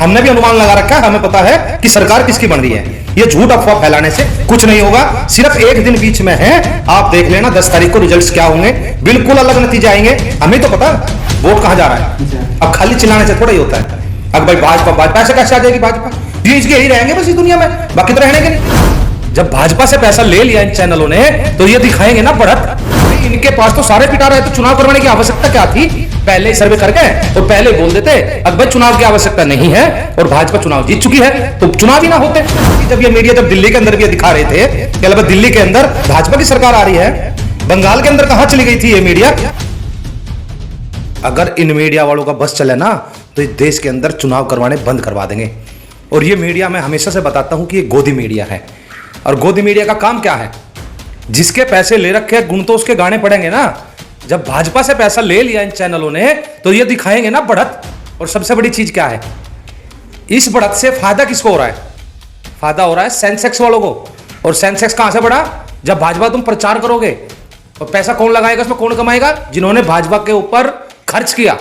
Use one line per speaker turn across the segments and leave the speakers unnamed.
हमने भी अनुमान लगा रखा है, हमें पता है कि सरकार किसकी बन रही है। ये झूठ अफवाह फैलाने से कुछ नहीं होगा, सिर्फ एक दिन बीच में है, आप देख लेना 10 तारीख को रिजल्ट्स क्या होंगे, बिल्कुल अलग नतीजे आएंगे। हमें तो पता वोट कहां जा रहा है, अब खाली चिल्लाने से थोड़ा ही होता है। अब भाई भाजपा से कैसे आ जाएगी भाजपा, बीच के ही रहेंगे बस इस दुनिया में, बाकी तो रहने के नहीं। जब भाजपा से पैसा ले लिया इन चैनलों ने तो ये दिखाएंगे ना बढ़त, इनके पास तो सारे पिटा रहे, तो चुनाव करवाने की आवश्यकता क्या थी, पहले ही सर्वे करके और पहले बोल देते अब भाई चुनाव की आवश्यकता नहीं है और भाजपा चुनाव जीत चुकी है, तो चुनाव ही ना होते। जब ये मीडिया जब दिल्ली के अंदर भी दिखा रहे थे कि दिल्ली के अंदर भाजपा की सरकार आ रही है, बंगाल के अंदर कहां चली गई थी ये मीडिया। अगर इन मीडिया वालों का बस चले ना तो इस देश के अंदर चुनाव करवाने बंद करवा देंगे। और ये मीडिया मैं हमेशा से बताता हूं कि ये गोदी मीडिया है, और गोदी मीडिया का काम क्या है, जिसके पैसे ले रखे गुण तो उसके गाने पड़ेंगे ना। जब भाजपा से पैसा ले लिया इन चैनलों ने तो ये दिखाएंगे ना बढ़त। और सबसे बड़ी चीज क्या है, इस बढ़त से फायदा किसको हो रहा है, फायदा हो रहा है सेंसेक्स वालों को। और सेंसेक्स कहां से बढ़ा, जब भाजपा तुम प्रचार करोगे, और पैसा कौन लगाएगा इसमें, कौन कमाएगा, जिन्होंने भाजपा के ऊपर खर्च किया।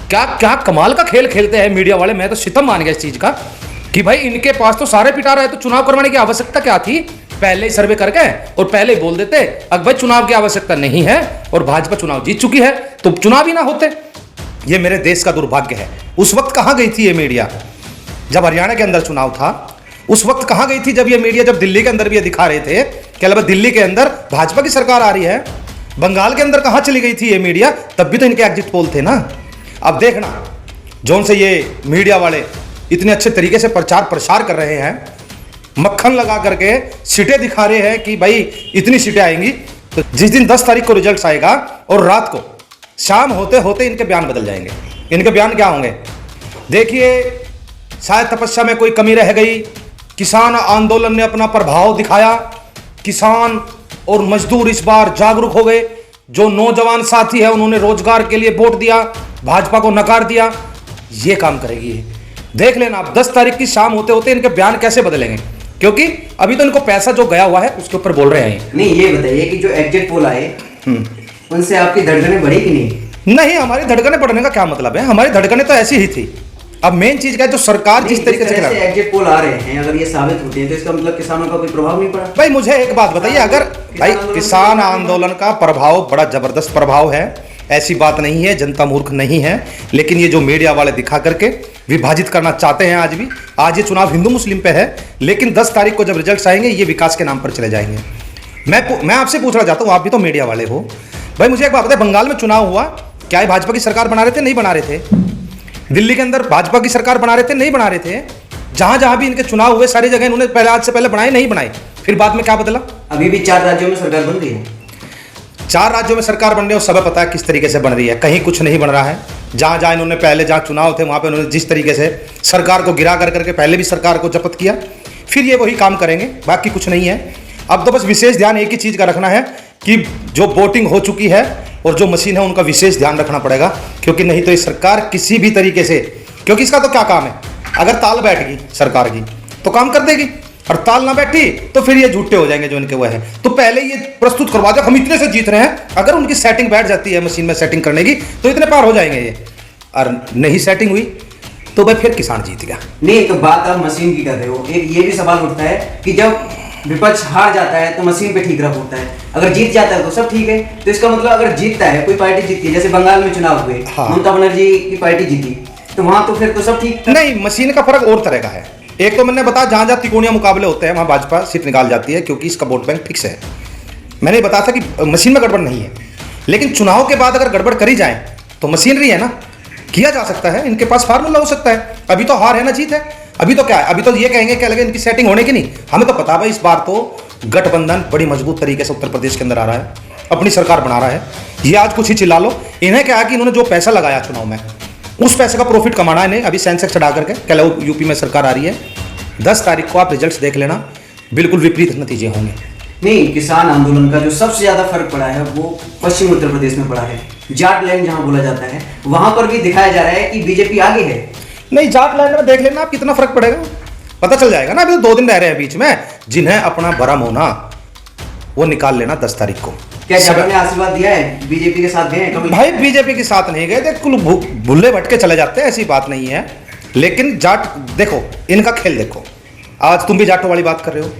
क्या क्या कमाल का खेल खेलते हैं मीडिया वाले, मैं तो सितम मान गया इस चीज का कि भाई इनके पास तो सारे पिटा रहे, तो चुनाव करवाने की आवश्यकता क्या थी, पहले ही सर्वे करके और पहले ही बोल देते अब भाई चुनाव की आवश्यकता नहीं है और भाजपा चुनाव जीत चुकी है, तो चुनाव ही ना होते। ये मेरे देश का दुर्भाग्य है। उस वक्त कहां गई थी ये मीडिया जब हरियाणा के अंदर चुनाव था, उस वक्त कहां गई थी जब ये मीडिया जब दिल्ली के अंदर भी ये दिखा रहे थे कि दिल्ली के अंदर भाजपा की सरकार आ रही है। बंगाल के अंदर कहां चली गई थी ये मीडिया, तब भी तो इनके एग्जिट पोल थे ना। अब देखना जोन से ये मीडिया वाले इतने अच्छे तरीके से प्रचार प्रसार कर रहे हैं, मक्खन लगा करके सीटें दिखा रहे हैं कि भाई इतनी सीटें आएंगी, तो जिस दिन 10 तारीख को रिजल्ट आएगा और रात को शाम होते होते इनके बयान बदल जाएंगे। इनके बयान क्या होंगे, देखिए शायद तपस्या में कोई कमी रह गई, किसान आंदोलन ने अपना प्रभाव दिखाया, किसान और मजदूर इस बार जागरूक हो गए, जो नौजवान साथी है उन्होंने रोजगार के लिए वोट दिया, भाजपा को नकार दिया। ये काम करेगी, देख लेना आप 10 तारीख की शाम होते होते इनके बयान कैसे बदलेंगे, क्योंकि अभी तो इनको पैसा जो गया हुआ है उसके ऊपर बोल रहे हैं।
नहीं ये बताइए कि जो एग्जिट पोल आए उनसे आपकी धड़कनें बढ़ी कि नहीं?
नहीं, हमारी धड़कनें बढ़ने का क्या मतलब है, हमारी धड़कनें तो ऐसी ही थी। अब मेन चीज क्या है, जो सरकार जिस तरीके से
एग्जिट पोल आ रहे हैं, अगर ये साबित होते हैं तो इसका मतलब किसानों का कोई प्रभाव नहीं पड़ा।
भाई मुझे एक बात बताइए, अगर भाई किसान आंदोलन का प्रभाव बड़ा जबरदस्त प्रभाव है, ऐसी बात नहीं है, जनता मूर्ख नहीं है, लेकिन ये जो मीडिया वाले दिखा करके विभाजित करना चाहते हैं आज भी। आज ये चुनाव हिंदू मुस्लिम पे है, लेकिन 10 तारीख को जब रिजल्ट्स आएंगे ये विकास के नाम पर चले जाएंगे। मैं आपसे पूछना चाहता हूँ, आप भी तो मीडिया वाले हो भाई, मुझे एक बात बताइए, बंगाल में चुनाव हुआ, क्या ये भाजपा की सरकार बना रहे थे, नहीं बना रहे थे? दिल्ली के अंदर भाजपा की सरकार बना रहे थे, नहीं बना रहे थे? जहां जहां भी इनके चुनाव हुए सारी जगह इन्होंने पहले आज से पहले बनाए, नहीं बनाए, फिर बाद में क्या बदला?
अभी भी 4 राज्यों में सरकार बन रही है,
4 राज्यों में सरकार बन रही है, सब पता है किस तरीके से बन रही है, कहीं कुछ नहीं बन रहा है। जहां जहां इन्होंने पहले जहां चुनाव थे वहां पे उन्होंने जिस तरीके से सरकार को गिरा कर करके पहले भी सरकार को जब्त किया, फिर ये वही काम करेंगे, बाकी कुछ नहीं है। अब तो बस विशेष ध्यान एक ही चीज का रखना है कि जो वोटिंग हो चुकी है और जो मशीन है उनका विशेष ध्यान रखना पड़ेगा, क्योंकि नहीं तो ये सरकार किसी भी तरीके से, क्योंकि इसका तो क्या काम है, अगर ताल बैठ गई सरकार की तो काम कर देगी, और ताल ना बैठी तो फिर ये झूठे हो जाएंगे जो इनके वो है। तो पहले ये प्रस्तुत करवा दो हम इतने से जीत रहे हैं, अगर उनकी सेटिंग बैठ जाती है मशीन में सेटिंग करने की तो इतने पार हो जाएंगे ये, और नहीं सेटिंग हुई तो भाई फिर किसान जीत गया।
नहीं तो बात आप मशीन की कर रहे हो, एक ये भी सवाल उठता है कि जब विपक्ष हार जाता है तो मशीन पे ठीक रख होता है, अगर जीत जाता है तो सब ठीक है। तो इसका मतलब अगर जीतता है कोई पार्टी जीतती है, जैसे बंगाल में चुनाव हुए, ममता बनर्जी की पार्टी जीती, तो वहां तो फिर तो सब ठीक
नहीं। मशीन का फर्क और तरह का है, एक तो मैंने बताया जहां जहां त्रिकोणीय मुकाबले होते हैं वहां भाजपा सीट निकाल जाती है, क्योंकि इसका वोट बैंक फिक्स है। मैंने बताया था कि मशीन में गड़बड़ नहीं है, लेकिन चुनाव के बाद अगर गड़बड़ करी जाए तो मशीनरी है ना, किया जा सकता है, इनके पास फार्मूला हो सकता है। अभी तो हार है ना जीत है, अभी तो क्या है, अभी तो ये कहेंगे क्या लगे इनकी सेटिंग होने की नहीं। हमें तो पता है इस बार तो गठबंधन बड़ी मजबूत तरीके से उत्तर प्रदेश के अंदर आ रहा है, अपनी सरकार बना रहा है। ये आज कुछ ही चिल्ला लो, इन्हें क्या है कि इन्होंने जो पैसा लगाया चुनाव में उस पैसे का प्रॉफिट कमाना है इन्हें, अभी सेंसेक्स चढ़ा करके क्या लो यूपी में सरकार आ रही है। 10 तारीख को आप रिजल्ट्स देख लेना, बिल्कुल विपरीत नतीजे होंगे।
नहीं, किसान आंदोलन का जो सबसे ज्यादा फर्क पड़ा है वो पश्चिम उत्तर प्रदेश में पड़ा है। जाट लैंड जहां बोला जाता है वहां पर भी दिखाया जा रहा है कि बीजेपी आगे है।
नहीं, जाट लैंड में देख लेना आप कितना फर्क पड़ेगा, पता चल जाएगा ना। अभी तो 2 दिन रह रहे हैं बीच में, जिन्हें अपना भरम होना वो निकाल लेना 10 तारीख को।
क्या जाटों ने आशीर्वाद दिया है, बीजेपी के साथ गए हैं कभी?
भाई बीजेपी के साथ नहीं गए थे, कुल भुल्ले भटके चले जाते हैं, ऐसी बात नहीं है। लेकिन जाट देखो, इनका खेल देखो। आज तुम भी जाटों वाली बात कर रहे हो।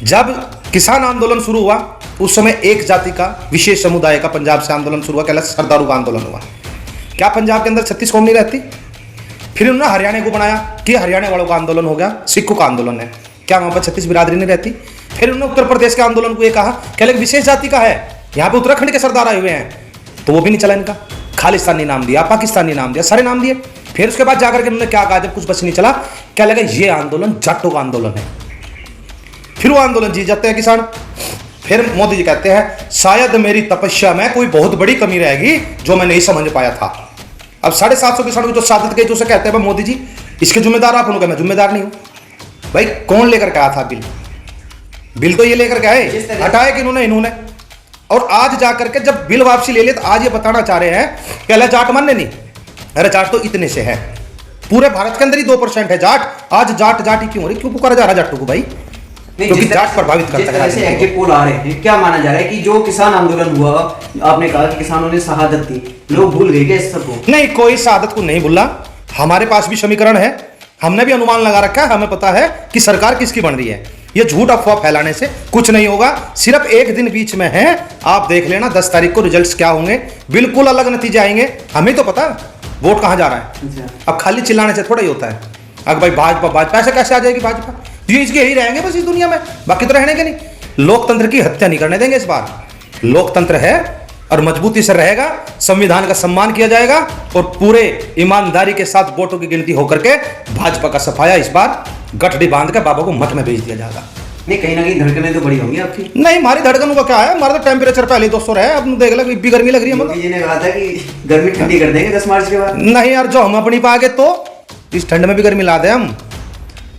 जब किसान आंदोलन शुरू हुआ उस समय एक जाति का विशेष समुदाय का पंजाब से आंदोलन शुरू हुआ, कहला सरदारों का आंदोलन हुआ। क्या पंजाब के अंदर 36 कौम नहीं रहती? फिर उन्होंने हरियाणा को बनाया कि हरियाणा वालों का आंदोलन हो गया, सिखों का आंदोलन है। क्या वहां पर 36 बिरादरी नहीं रहती? फिर उन्होंने उत्तर प्रदेश के आंदोलन को ये कहा कि अलग विशेष जाति का है, यहाँ पे उत्तराखंड के सरदार आए हुए हैं, तो वो भी नहीं चला इनका। खालिस्तानी नाम दिया, पाकिस्तानी नाम दिया, सारे नाम दिए। फिर उसके बाद जाकर के उन्होंने क्या कहा, जब कुछ बच नहीं चला, क्या लगा ये आंदोलन जाटों का आंदोलन है। फिर वो आंदोलन जीत जाते हैं किसान। फिर मोदी जी कहते हैं शायद मेरी तपस्या में कोई बहुत बड़ी कमी रहेगी जो मैं नहीं समझ पाया था। अब 750 किसानों की जो शहादत गई, जो उसे कहते हैं मोदी जी इसके जिम्मेदार आप। उन्होंने कहा मैं जिम्मेदार नहीं हूं। भाई कौन लेकर के आया था बिल? बिल तो ये लेकर के आए, हटाए कि इन्होंने। और आज जाकर के जब बिल वापसी ले लिया तो आज ये बताना चाह रहे हैं कि अल्लाह जाट मानने नहीं। अरे जाट तो इतने से है, पूरे भारत के अंदर ही 2% है जाट। आज जाट जाट ही क्यों हो रही, क्यों पुकारा जा रहा जाटों को भाई? क्योंकि जाट प्रभावित करता है।
जैसे एग्जिट पोल आ रहे हैं, क्या माना जा रहा है कि जो किसान आंदोलन हुआ, आपने कहा कि किसानों ने शहादत दी, लोग भूल गए क्या इस सबको?
नहीं, कोई शहादत को नहीं भूला। हमारे पास भी समीकरण है, हमने भी अनुमान लगा रखा है, हमें पता है कि सरकार किसकी बन रही है। ये झूठ अफवाह फैलाने से कुछ नहीं होगा। सिर्फ एक दिन बीच में है, आप देख लेना 10 तारीख को रिजल्ट्स क्या होंगे, बिल्कुल अलग नतीजे आएंगे। हमें तो पता वोट कहां जा रहा है। अब खाली चिल्लाने से थोड़ा ही होता है। अगर भाई भाजपा ऐसे कैसे आ जाएगी भाजपा, ये इसके ही रहेंगे बस इस दुनिया में, बाकी तो रहने के नहीं। लोकतंत्र की हत्या नहीं करने देंगे इस बार। लोकतंत्र है और मजबूती से रहेगा, संविधान का सम्मान किया जाएगा और पूरे ईमानदारी के साथ वोटों की गिनती होकर के भाजपा का सफाया इस बार गठड़ी बांध के बाबा को मठ में भेज दिया जाएगा।
नहीं, कहीं ना कहीं धड़कनें तो बड़ी होंगी आपकी।
नहीं, हमारी धड़कनों का क्या है, हमारा तो टेम्परेचर पहले 200 है, अब देख लो इतनी गर्मी लग रही है।
मोदी जी ने कहा था कि गर्मी ठंडी कर देंगे 10 मार्च के बाद।
नहीं यार, जो हम अपनी पा गए तो इस ठंड में भी गर्मी ला दे हम,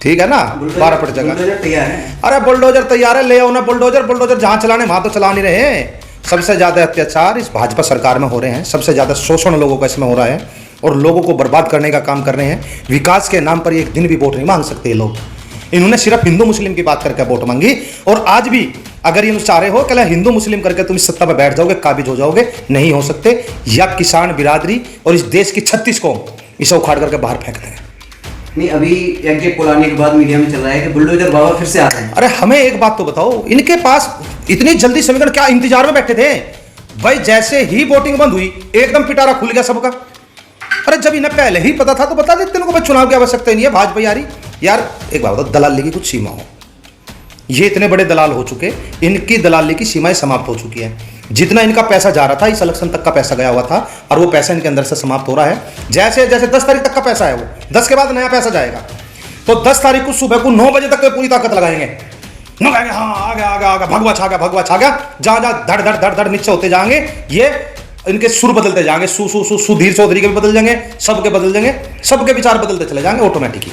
ठीक है ना। 12 फुट जगह
तैयार है।
अरे बुलडोजर तैयार है, ले आओ ना बुलडोजर जहां चलाने वहां तो चला नहीं रहे। सबसे ज्यादा अत्याचार इस भाजपा सरकार में हो रहे हैं, सबसे ज्यादा शोषण लोगों का इसमें हो रहा है और लोगों को बर्बाद करने का काम कर रहे हैं। विकास के नाम पर एक दिन भी वोट नहीं मांग सकते ये लोग। इन्होंने सिर्फ हिंदू मुस्लिम की बात करके वोट मांगी और आज भी अगर ये चाह रहे हो कि हिंदू मुस्लिम करके तुम इस सत्ता पर बैठ जाओगे, काबिज हो जाओगे, नहीं हो सकते। या किसान बिरादरी और इस देश की 36 कौम इसे उखाड़ करके बाहर फेंक दें।
नहीं, अभी एग्जिट पोल आने के बाद मीडिया में चल रहा है कि बुलडोजर बाबा फिर से आ रहे हैं।
अरे हमें एक बात तो बताओ, इनके पास इतनी जल्दी समीकरण क्या इंतजार में बैठे थे भाई? जैसे ही वोटिंग बंद हुई एकदम पिटारा खुल गया सबका। अरे जब इन्हें पहले ही पता था तो बता देते इनको चुनाव की आवश्यकता नहीं है। भाजपा यार एक बात बताओ, दलाली की कुछ सीमा हो। ये इतने बड़े दलाल हो चुके, इनकी दलाली की सीमाएं समाप्त हो चुकी है। जितना इनका पैसा जा रहा था, इस इलेक्शन तक का पैसा गया हुआ था और वो पैसा इनके अंदर से समाप्त हो रहा है। जैसे 10 तारीख तक का पैसा है, वो 10 के बाद नया पैसा जाएगा। तो 10 तारीख को सुबह को 9 बजे तक पूरी ताकत लगाएंगे। हाँ आ गया भगवा छा गया। जहां धड़ धड़ नीचे होते जाएंगे, ये इनके सुर बदलते जाएंगे। सुधीर चौधरी के भी बदल जाएंगे, सबके बदल जाएंगे, सबके विचार बदलते चले जाएंगे ऑटोमेटिकली।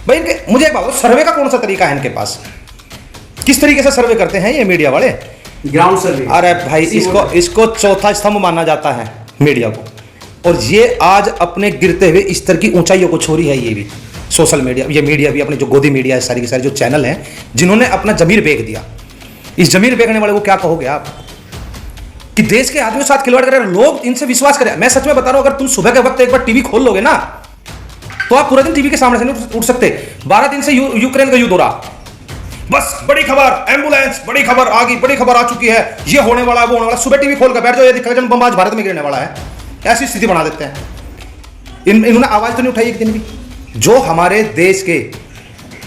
भाई इनके मुझे एक बात, सर्वे का कौन सा तरीका है इनके पास? किस तरीके से सर्वे करते हैं ये मीडिया वाले?
ग्राउंड सर्वे।
अरे भाई इसको चौथा स्तंभ माना जाता है मीडिया को। और ये आज अपने गिरते हुए स्तर की ऊंचाइयों को छोड़ी है। ये भी सोशल मीडिया, ये मीडिया भी अपने जो गोदी मीडिया है, सारी की सारी जो चैनल हैं जिन्होंने अपना जमीर बेच दिया। इस जमीर बेचने वाले को क्या कहोगे आप कि देश के आदमियों के साथ खिलवाड़ कर लोग इनसे विश्वास करें? मैं सच में बता रहा हूं, अगर तुम सुबह के वक्त एक बार टीवी खोल लोगे ना तो आप पूरा दिन टीवी के सामने से नहीं उठ सकते। 12 दिन से यूक्रेन का युद्ध हो रहा, बस बड़ी खबर, एम्बुलेंस, बड़ी खबर आ गई, बड़ी खबर आ चुकी है, ये होने वाला है, वो होने वाला। सुबह टीवी खोल कर बैठ जाओ, ये दिखा बम आज भारत में गिरने वाला है, ऐसी स्थिति बना देते हैं। इन्होंने आवाज तो नहीं उठाई एक दिन भी। जो हमारे देश के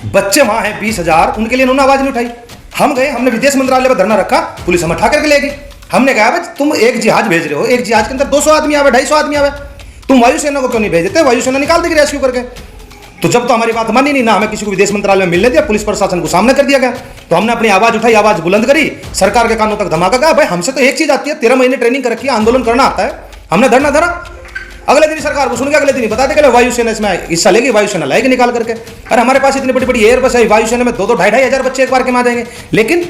बच्चे वहां हैं 20,000, उनके लिए इन्होंने आवाज नहीं उठाई। हम गए, हमने विदेश मंत्रालय पर धरना रखा, पुलिस हमें उठा करके ले गई। हमने कहा भाई तुम एक जहाज भेज रहे हो, एक जहाज के अंदर 200 आदमी आवे, 250 आदमी आवे, तुम वायुसेना को क्यों नहीं भेज देते? वायुसेना निकाल देगी रेस्क्यू करके। तो जब तो हमारी बात मानी नहीं ना, हमें किसी को विदेश मंत्रालय में मिलने दिया, पुलिस प्रशासन को सामने कर दिया गया। तो हमने अपनी आवाज उठाई, आवाज बुलंद करी, सरकार के कानों तक धमाका गया। भाई हमसे तो एक चीज आती है, 13 महीने ट्रेनिंग कर रखी है, आंदोलन करना आता है। हमने धरना धरा, अगले दिन सरकार को सुन के अगले दिन बता दे वायुसेना इसमें हिस्सा लेगी, वायुसेना लाएगी निकाल करके। अरे हमारे पास इतनी बड़ी बड़ी एयरबस है, वायुसेना में 2-2 हजार बच्चे एक बार के मार देंगे। लेकिन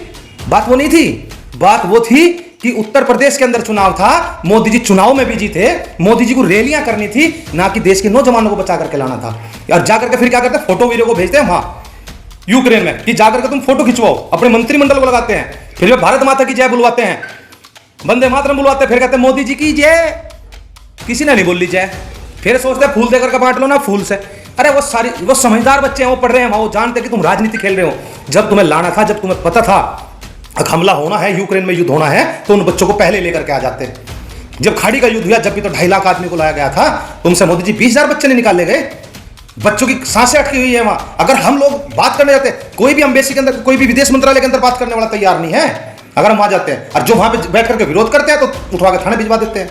बात वो नहीं थी, बात वो थी कि उत्तर प्रदेश के अंदर चुनाव था, मोदी जी चुनाव में भी जीते, मोदी जी को रैलियां करनी थी, ना कि देश के नौजवानों को बचा करके लाना था। और जाकर के फिर क्या करते हैं, फोटो वीडियो को भेजते हैं वहां यूक्रेन में कि जाकर के तुम फोटो खिंचवाओ, अपने मंत्रिमंडल को लगाते हैं, फिर भारत माता की जय बुलवाते हैं, वंदे मातरम बुलवाते हैं, फिर कहते हैं मोदी जी की जय। किसी ने नहीं बोल ली जय, फिर सोचते हैं फूल देकर के बांट लो ना फूल से। अरे वो समझदार बच्चे हैं, वो पढ़ रहे हैं, वो जानते हैं कि तुम राजनीति खेल रहे हो। जब तुम्हें लाना था, जब तुम्हें पता था हमला होना है, यूक्रेन में युद्ध होना है, तो उन बच्चों को पहले लेकर के आ जाते। जब खाड़ी का युद्ध हुआ, जब भी तो 2.5 लाख आदमी को लाया गया था, तुमसे मोदी जी 20,000 बच्चे नहीं निकाले गए। बच्चों की सांसें अटकी हुई है वहां। अगर हम लोग बात करने जाते, कोई भी एम्बेसी के अंदर, कोई भी विदेश मंत्रालय के अंदर बात करने वाला तैयार नहीं है अगर हम वहां जाते हैं। और जो वहां पे बैठ करके विरोध करते हैं तो उठवा के थाने भिजवा देते हैं।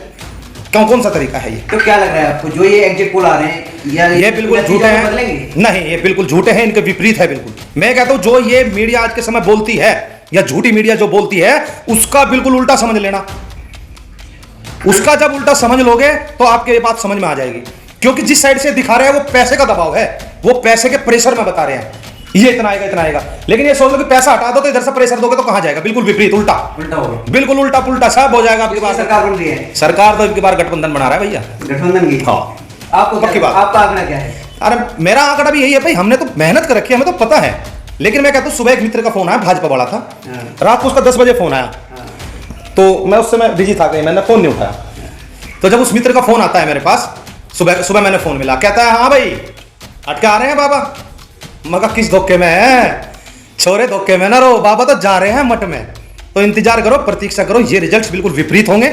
क्यों, कौन सा तरीका है ये?
तो क्या लग रहा है आपको, जो ये एग्जिट पोल आ रहे हैं या
ये बिल्कुल झूठे हैं?
बदलेंगे?
नहीं, ये बिल्कुल झूठे हैं, इनके विपरीत है बिल्कुल। मैं कहता हूं जो ये मीडिया आज के समय बोलती है, या झूठी मीडिया जो बोलती है, उसका बिल्कुल उल्टा समझ लेना। उसका जब उल्टा समझ लोगे तो आपके ये बात समझ में आ जाएगी। क्योंकि जिस साइड से दिखा रहे हैं वो पैसे का दबाव है, वो पैसे के प्रेशर में बता रहे हैं ये इतना आएगा, इतना आएगा। लेकिन ये सोच लो कि पैसा हटा दो तो इधर से प्रेशर दोगे तो कहां जाएगा? बिल्कुल विपरीत, उल्टा
होगा,
बिल्कुल उल्टा पुल्टा सब हो जाएगा आपकी बात।
सरकार बन रही है,
सरकार तो इनकी बार गठबंधन बना रहा है भैया,
गठबंधन की।
हाँ,
आपको
पक्की बात।
आपका आंकड़ा क्या है?
अरे मेरा आंकड़ा भी यही है भाई, हमने तो मेहनत कर रखी है, हमें तो पता है। लेकिन मैं कहता हूँ, सुबह एक मित्र का फोन आया, भाजपा वाला था, रात को उसका 10 बजे फोन आया, तो मैं उस समय बिजी था, कहीं मैंने फोन नहीं उठाया। तो जब उस मित्र का फोन आता है मेरे पास, सुबह मैंने फोन मिला, कहता है हाँ भाई अटके आ रहे हैं बाबा। मगर किस धोखे में है छोरे, धोखे में ना रहो बाबा, तो जा रहे हैं मठ में, तो इंतजार करो, प्रतीक्षा करो, ये रिजल्ट्स बिल्कुल विपरीत होंगे।